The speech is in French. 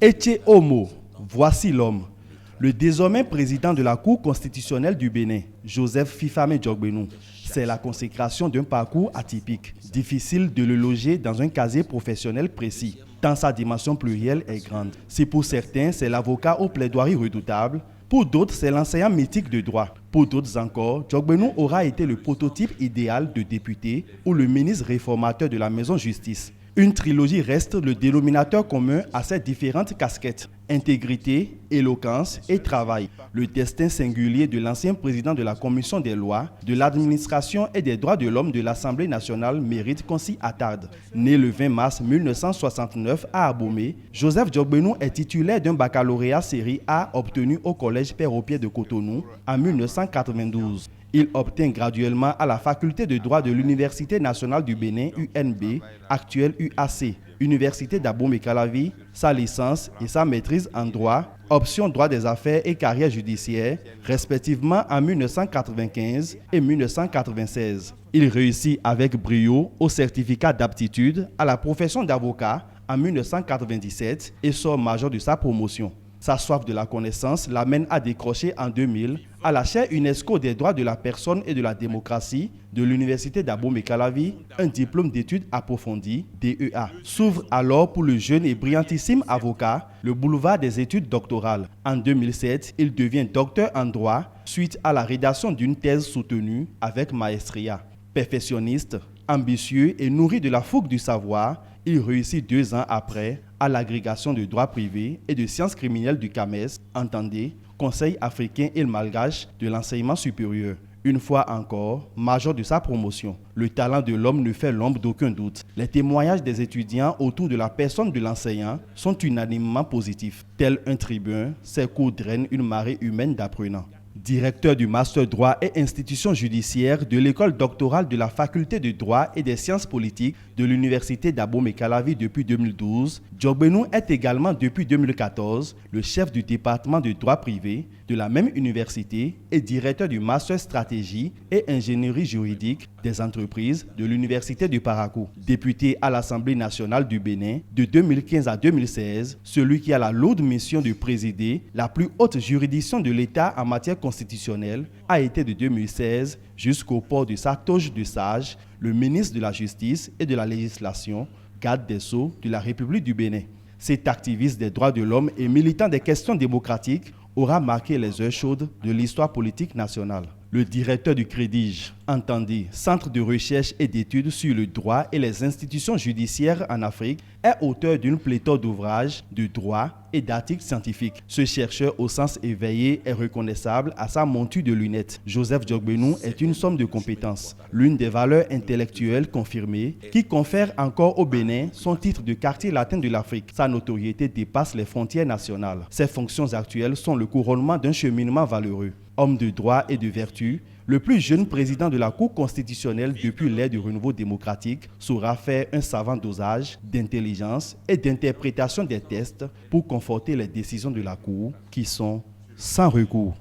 Ece Homo, voici l'homme. Le désormais président de la Cour constitutionnelle du Bénin, Joseph Fifame Diogbenou. C'est la consécration d'un parcours atypique. Difficile de le loger dans un casier professionnel précis, tant sa dimension plurielle est grande. Si pour certains, c'est l'avocat aux plaidoiries redoutables, pour d'autres, c'est l'enseignant mythique de droit. Pour d'autres encore, Diogbenou aura été le prototype idéal de député ou le ministre réformateur de la maison justice. Une trilogie reste le dénominateur commun à ces différentes casquettes. Intégrité, éloquence et travail. Le destin singulier de l'ancien président de la Commission des lois, de l'administration et des droits de l'homme de l'Assemblée nationale mérite qu'on s'y attarde. Né le 20 mars 1969 à Abomey, Joseph Diogbenou est titulaire d'un baccalauréat série A obtenu au Collège Père-au-Pied de Cotonou en 1992. Il obtient graduellement à la faculté de droit de l'Université nationale du Bénin, UNB, actuelle UAC, Université d'Abomey-Calavi, sa licence et sa maîtrise en droit, option droit des affaires et carrière judiciaire, respectivement en 1995 et 1996. Il réussit avec brio au certificat d'aptitude à la profession d'avocat en 1997 et sort major de sa promotion. Sa soif de la connaissance l'amène à décrocher en 2000 à la chaire UNESCO des droits de la personne et de la démocratie de l'Université d'Abomey-Calavi un diplôme d'études approfondies, DEA. S'ouvre alors pour le jeune et brillantissime avocat le boulevard des études doctorales. En 2007, il devient docteur en droit suite à la rédaction d'une thèse soutenue avec maestria. Perfectionniste, ambitieux et nourri de la fougue du savoir, il réussit 2 ans après à l'agrégation de droit privé et de sciences criminelles du CAMES, entendez, Conseil africain et malgache de l'enseignement supérieur. Une fois encore, major de sa promotion. Le talent de l'homme ne fait l'ombre d'aucun doute. Les témoignages des étudiants autour de la personne de l'enseignant sont unanimement positifs. Tel un tribun, ses cours drainent une marée humaine d'apprenants. Directeur du Master droit et institutions judiciaires de l'école doctorale de la faculté de droit et des sciences politiques de l'université d'Abomey-Calavi depuis 2012, Diogbenou est également depuis 2014 le chef du département de droit privé de la même université et directeur du Master stratégie et ingénierie juridique des entreprises de l'université du Parakou. Député à l'Assemblée nationale du Bénin de 2015 à 2016, celui qui a la lourde mission de présider la plus haute juridiction de l'État en matière constitutionnelle a été de 2016 jusqu'au port de sa toge de sage, le ministre de la Justice et de la Législation, garde des Sceaux de la République du Bénin. Cet activiste des droits de l'homme et militant des questions démocratiques aura marqué les heures chaudes de l'histoire politique nationale. Le directeur du CREDIJ, entendez, Centre de recherche et d'études sur le droit et les institutions judiciaires en Afrique, est auteur d'une pléthore d'ouvrages de droit et d'articles scientifiques. Ce chercheur au sens éveillé est reconnaissable à sa monture de lunettes. Joseph Diogbenou est une somme de compétences, l'une des valeurs intellectuelles confirmées qui confère encore au Bénin son titre de quartier latin de l'Afrique. Sa notoriété dépasse les frontières nationales. Ses fonctions actuelles sont le couronnement d'un cheminement valeureux. Homme de droit et de vertu, le plus jeune président de la Cour constitutionnelle depuis l'ère du renouveau démocratique saura faire un savant dosage d'intelligence et d'interprétation des textes pour conforter les décisions de la Cour qui sont sans recours.